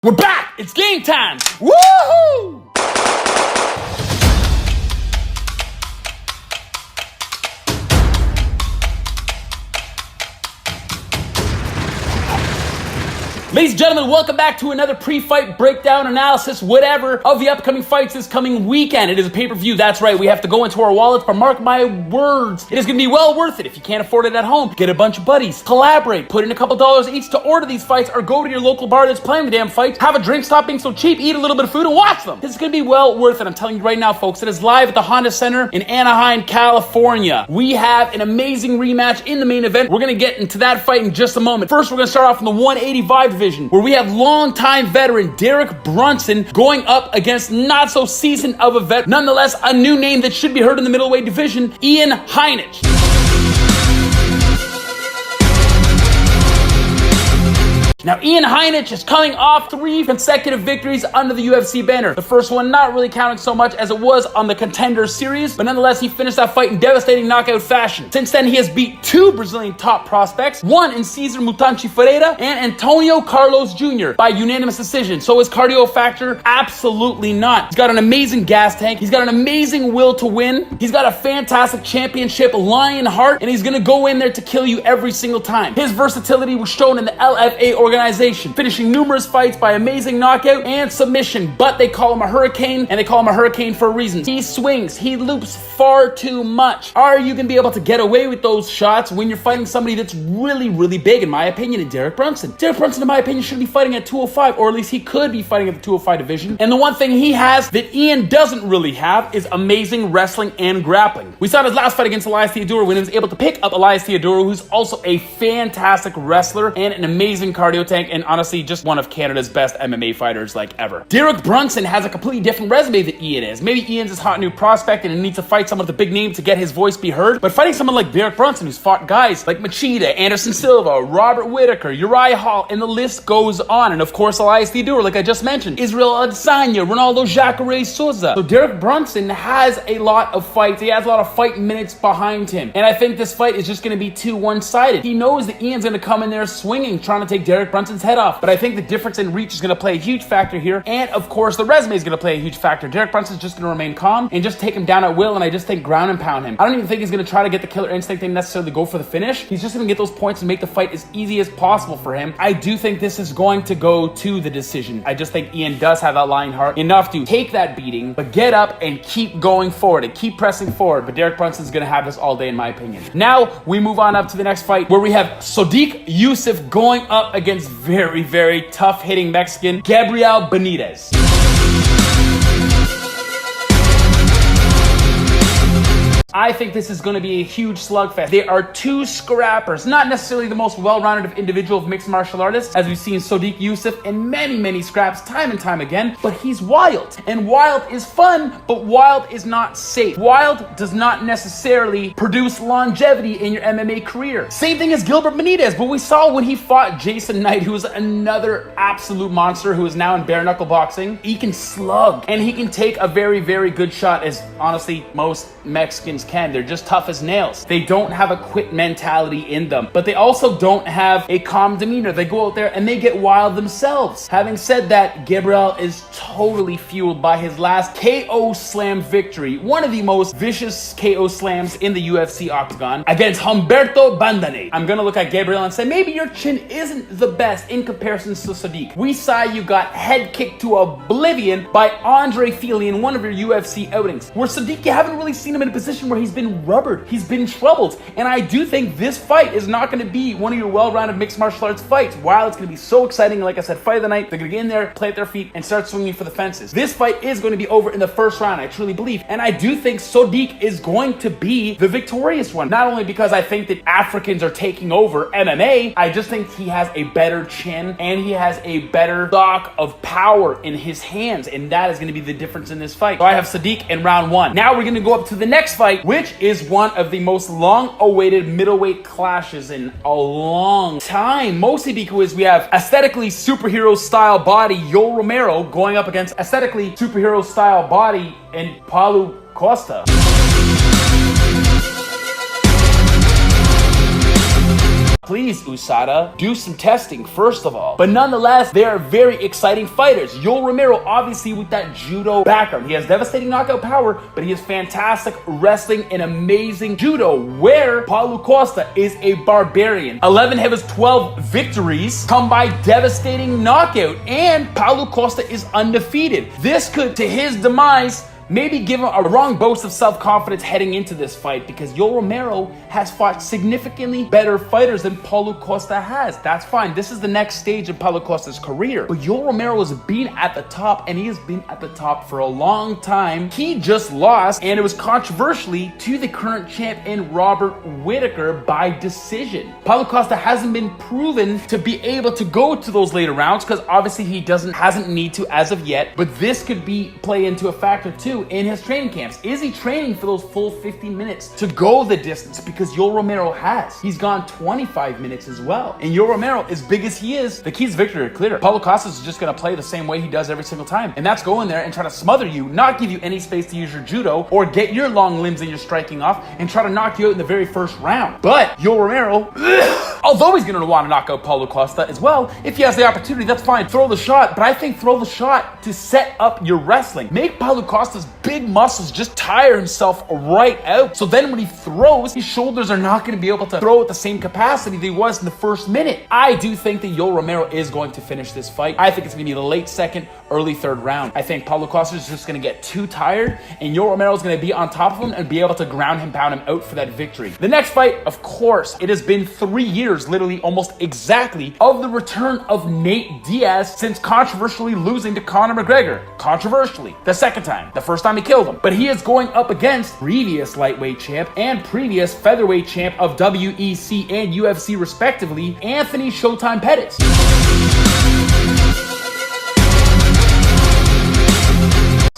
We're back! It's game time! Woohoo! Ladies and gentlemen, welcome back to another pre-fight breakdown analysis, whatever, of the upcoming fights this coming weekend. It is a pay-per-view, that's right, we have to go into our wallets, but mark my words, it is going to be well worth it. If you can't afford it at home, get a bunch of buddies, collaborate, put in a couple dollars each to order these fights, or go to your local bar that's playing the damn fights, have a drink, stop being so cheap, eat a little bit of food, and watch them. This is going to be well worth it, I'm telling you right now, folks. It is live at the Honda Center in Anaheim, California. We have an amazing rematch in the main event. We're going to get into that fight in just a moment. First, we're going to start off in the 185 division, where we have longtime veteran Derek Brunson going up against not so seasoned of a vet, nonetheless a new name that should be heard in the middleweight division, IanHeinisch. Now, IanHeinisch is coming off 3 consecutive victories under the UFC banner. The first one not really counting so much as it was on the Contender Series, but nonetheless, he finished that fight in devastating knockout fashion. Since then, he has beat 2 Brazilian top prospects, one in Cesar Mutanchi Ferreira and Antonio Carlos Jr. by unanimous decision. So his cardio factor? Absolutely not. He's got an amazing gas tank. He's got an amazing will to win. He's got a fantastic championship lion heart, and he's going to go in there to kill you every single time. His versatility was shown in the LFA organization, finishing numerous fights by amazing knockout and submission, but they call him a hurricane, and they call him a hurricane for a reason. He swings, he loops far too much. Are you going to be able to get away with those shots when you're fighting somebody that's really, really big, in my opinion, in Derek Brunson? Derek Brunson, in my opinion, should be fighting at 205, or at least he could be fighting at the 205 division. And the one thing he has that Ian doesn't really have is amazing wrestling and grappling. We saw in his last fight against Elias Theodorou when he was able to pick up Elias Theodorou, who's also a fantastic wrestler and an amazing cardio tank, and honestly just one of Canada's best MMA fighters like ever. Derek Brunson has a completely different resume than Ian is. Maybe Ian's this hot new prospect and he needs to fight someone with a big name to get his voice be heard, but fighting someone like Derek Brunson, who's fought guys like Machida, Anderson Silva, Robert Whittaker, Uriah Hall, and the list goes on. And of course, Elias Theodorou, like I just mentioned, Israel Adesanya, Ronaldo Jacare Souza. So Derek Brunson has a lot of fights. He has a lot of fight minutes behind him. And I think this fight is just going to be too one-sided. He knows that Ian's going to come in there swinging, trying to take Derek Brunson's head off. But I think the difference in reach is going to play a huge factor here. And of course, the resume is going to play a huge factor. Derek Brunson's just going to remain calm and just take him down at will. And I just think ground and pound him. I don't even think he's going to try to get the killer instinct and necessarily go for the finish. He's just going to get those points and make the fight as easy as possible for him. I do think this is going to go to the decision. I just think Ian does have that lion heart enough to take that beating, but get up and keep going forward and keep pressing forward. But Derek Brunson's going to have this all day, in my opinion. Now, we move on up to the next fight, where we have SodiqYusuff going up against very, very tough-hitting Mexican Gabriel Benitez. I think this is going to be a huge slugfest. They are 2 scrappers, not necessarily the most well-rounded individual of mixed martial artists, as we've seen SodiqYusuff in many, many scraps time and time again, but he's wild. And wild is fun, but wild is not safe. Wild does not necessarily produce longevity in your MMA career. Same thing as Gilbert Benitez, but we saw when he fought Jason Knight, who was another absolute monster who is now in bare knuckle boxing. He can slug, and he can take a very, very good shot, as honestly most Mexicans can. They're just tough as nails. They don't have a quit mentality in them, but they also don't have a calm demeanor. They go out there and they get wild themselves. Having said that, Gabriel is totally fueled by his last KO slam victory, one of the most vicious KO slams in the UFC octagon, against Humberto Bandeira. I'm gonna look at Gabriel and say, maybe your chin isn't the best in comparison to Sodiq. We saw you got head kicked to oblivion by Andre Fili in one of your UFC outings, where Sodiq, you haven't really seen him in a position where he's been rubbered, he's been troubled. And I do think this fight is not going to be one of your well-rounded mixed martial arts fights. While it's going to be so exciting, like I said, fight of the night, they're going to get in there, play at their feet, and start swinging for the fences. This fight is going to be over in the first round, I truly believe. And I do think Sodiq is going to be the victorious one. Not only because I think that Africans are taking over MMA, I just think he has a better chin and he has a better stock of power in his hands. And that is going to be the difference in this fight. So I have Sodiq in round 1. Now we're going to go up to the next fight, which is one of the most long-awaited middleweight clashes in a long time. Mostly because we have aesthetically superhero-style body Yoel Romero going up against aesthetically superhero-style body and Paulo Costa. Please, USADA, do some testing, first of all. But nonetheless, they are very exciting fighters. Yoel Romero, obviously with that judo background. He has devastating knockout power, but he has fantastic wrestling and amazing judo, where Paulo Costa is a barbarian. 11 of his 12 victories come by devastating knockout, and Paulo Costa is undefeated. This could, to his demise, maybe give him a wrong boast of self-confidence heading into this fight, because Yoel Romero has fought significantly better fighters than Paulo Costa has. That's fine. This is the next stage of Paulo Costa's career. But Yoel Romero has been at the top, and he has been at the top for a long time. He just lost, and it was controversially to the current champion Robert Whittaker by decision. Paulo Costa hasn't been proven to be able to go to those later rounds, because obviously he hasn't need to as of yet. But this could play into a factor too in his training camps. Is he training for those full 50 minutes to go the distance? Because Yoel Romero has. He's gone 25 minutes as well. And Yoel Romero, as big as he is, the keys to victory are clear. Paulo Costa is just going to play the same way he does every single time. And that's go in there and try to smother you, not give you any space to use your judo or get your long limbs and your striking off and try to knock you out in the very first round. But Yoel Romero, although he's going to want to knock out Paulo Costa as well, if he has the opportunity, that's fine. Throw the shot. But I think throw the shot to set up your wrestling. Make Paulo Costa's big muscles just tire himself right out. So then when he throws, his shoulders are not going to be able to throw at the same capacity they was in the first minute. I do think that Yoel Romero is going to finish this fight. I think it's going to be the late second, early third round. I think Paulo Costa is just going to get too tired, and Yoel Romero is going to be on top of him and be able to ground him, pound him out for that victory. The next fight, of course, it has been 3 years, literally almost exactly, of the return of Nate Diaz since controversially losing to Conor McGregor. Controversially. The second time. The first time he killed him. But he is going up against previous lightweight champ and previous featherweight champ of WEC and UFC respectively, Anthony Showtime Pettis.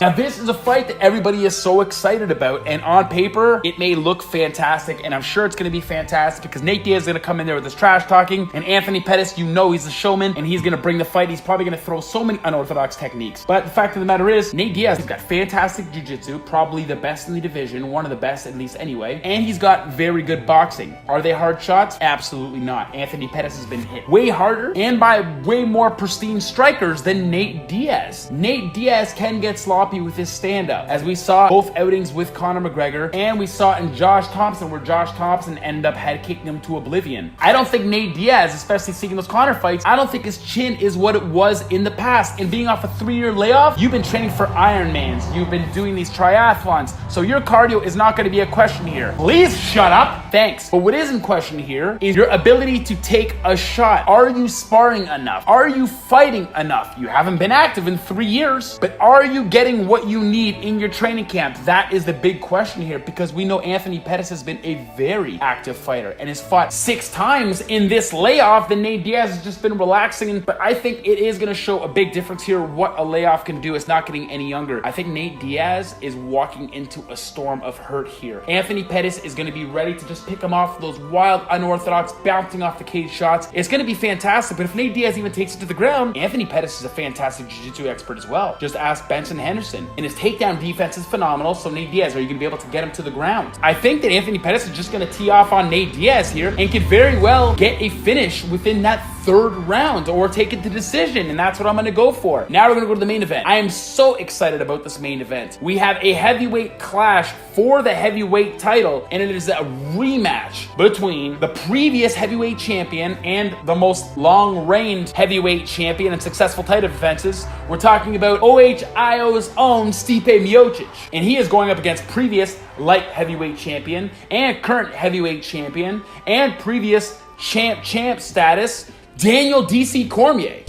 Now, this is a fight that everybody is so excited about, and on paper, it may look fantastic, and I'm sure it's going to be fantastic because Nate Diaz is going to come in there with his trash talking, and Anthony Pettis, you know he's a showman, and he's going to bring the fight. He's probably going to throw so many unorthodox techniques. But the fact of the matter is, Nate Diaz has got fantastic jiu-jitsu, probably the best in the division, one of the best at least anyway, and he's got very good boxing. Are they hard shots? Absolutely not. Anthony Pettis has been hit way harder and by way more pristine strikers than Nate Diaz. Nate Diaz can get sloppy with his stand-up, as we saw both outings with Conor McGregor, and we saw in Josh Thompson, where Josh Thompson ended up head kicking him to oblivion. I don't think Nate Diaz, especially seeing those Conor fights, I don't think his chin is what it was in the past. And being off a 3-year layoff, you've been training for Ironmans, you've been doing these triathlons, so your cardio is not going to be a question here. Please shut up. Thanks. But what is in question here is your ability to take a shot. Are you sparring enough? Are you fighting enough? You haven't been active in 3 years, but are you getting what you need in your training camp? That is the big question here, because we know Anthony Pettis has been a very active fighter and has fought 6 times in this layoff. Then Nate Diaz has just been relaxing, but I think it is going to show a big difference here what a layoff can do. It's not getting any younger. I think Nate Diaz is walking into a storm of hurt here. Anthony Pettis is going to be ready to just pick him off those wild, unorthodox, bouncing off the cage shots. It's going to be fantastic, but if Nate Diaz even takes it to the ground, Anthony Pettis is a fantastic jiu-jitsu expert as well. Just ask Benson Henderson. And his takedown defense is phenomenal, so Nate Diaz, are you going to be able to get him to the ground? I think that Anthony Pettis is just going to tee off on Nate Diaz here and could very well get a finish within that 3rd round or take it to decision, and that's what I'm going to go for. Now we're going to go to the main event. I am so excited about this main event. We have a heavyweight clash for the heavyweight title, and it is a rematch between the previous heavyweight champion and the most long-reigned heavyweight champion and successful title defenses. We're talking about OHIO's own Stipe Miocic, and he is going up against previous light heavyweight champion and current heavyweight champion and previous champ status, Daniel DC Cormier.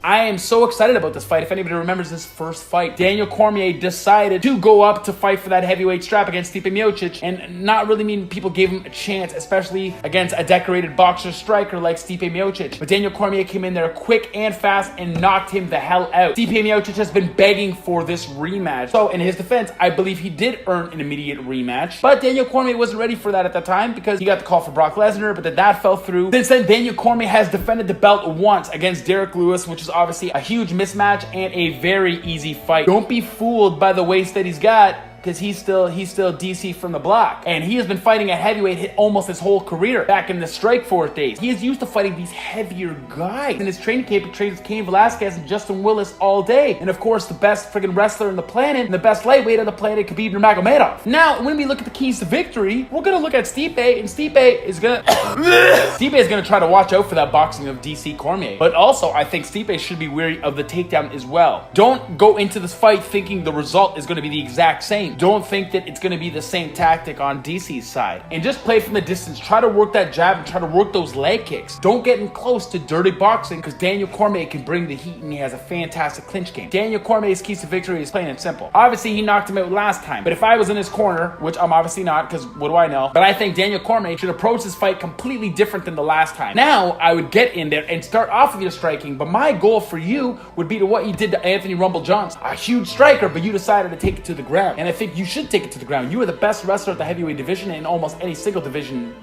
I am so excited about this fight. If anybody remembers this first fight, Daniel Cormier decided to go up to fight for that heavyweight strap against Stipe Miocic, and not really mean people gave him a chance, especially against a decorated boxer striker like Stipe Miocic. But Daniel Cormier came in there quick and fast and knocked him the hell out. Stipe Miocic has been begging for this rematch. So in his defense, I believe he did earn an immediate rematch, but Daniel Cormier wasn't ready for that at the time because he got the call for Brock Lesnar, but then that fell through. Since then, Daniel Cormier has defended the belt once against Derek Lewis, which is obviously a huge mismatch and a very easy fight. Don't be fooled by the waist that he's got. because he's still DC from the block. And he has been fighting a heavyweight hit almost his whole career back in the Strikeforce days. He is used to fighting these heavier guys. In his training camp, he trains with Cain Velasquez and Justin Willis all day. And of course, the best friggin' wrestler on the planet and the best lightweight on the planet, Khabib Nurmagomedov. Now, when we look at the keys to victory, we're gonna look at Stipe, and Stipe is gonna try to watch out for that boxing of DC Cormier. But also, I think Stipe should be wary of the takedown as well. Don't go into this fight thinking the result is gonna be the exact same. Don't think that it's gonna be the same tactic on DC's side. And just play from the distance. Try to work that jab and try to work those leg kicks. Don't get in close to dirty boxing, because Daniel Cormier can bring the heat and he has a fantastic clinch game. Daniel Cormier's keys to victory is plain and simple. Obviously, he knocked him out last time, but if I was in his corner, which I'm obviously not, because what do I know? But I think Daniel Cormier should approach this fight completely different than the last time. Now, I would get in there and start off with your striking, but my goal for you would be to what you did to Anthony Rumble Johnson. A huge striker, but you decided to take it to the ground. And I think you should take it to the ground. You are the best wrestler at the heavyweight division in almost any single division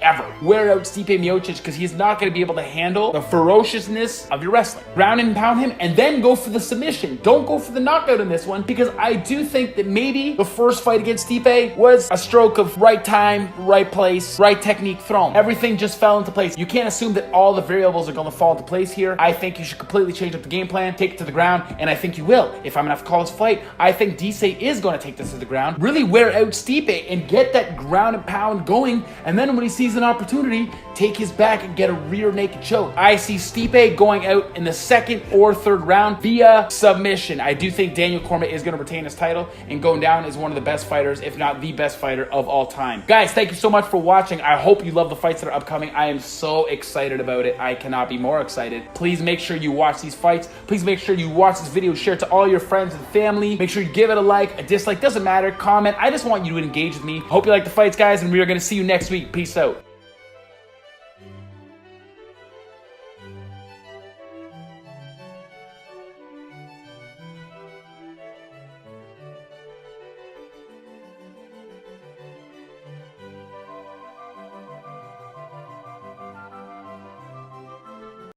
ever. Wear out Stipe Miocic, because he's not going to be able to handle the ferociousness of your wrestling. Ground and pound him, and then go for the submission. Don't go for the knockout in this one, because I do think that maybe the first fight against Stipe was a stroke of right time, right place, right technique thrown. Everything just fell into place. You can't assume that all the variables are going to fall into place here. I think you should completely change up the game plan, take it to the ground, and I think you will. If I'm going to have to call this fight, I think DC is going to take this to the ground, really wear out Stipe, and get that ground and pound going, and then when he sees an opportunity, take his back and get a rear naked choke. I see Stipe going out in the second or third round via submission. I do think Daniel Cormier is going to retain his title and going down as one of the best fighters, if not the best fighter of all time. Guys, thank you so much for watching. I hope you love the fights that are upcoming. I am so excited about it. I cannot be more excited. Please make sure you watch these fights. Please make sure you watch this video, share it to all your friends and family. Make sure you give it a like, a dislike, doesn't matter, comment. I just want you to engage with me. Hope you like the fights, guys, and we are going to see you next week. Peace out.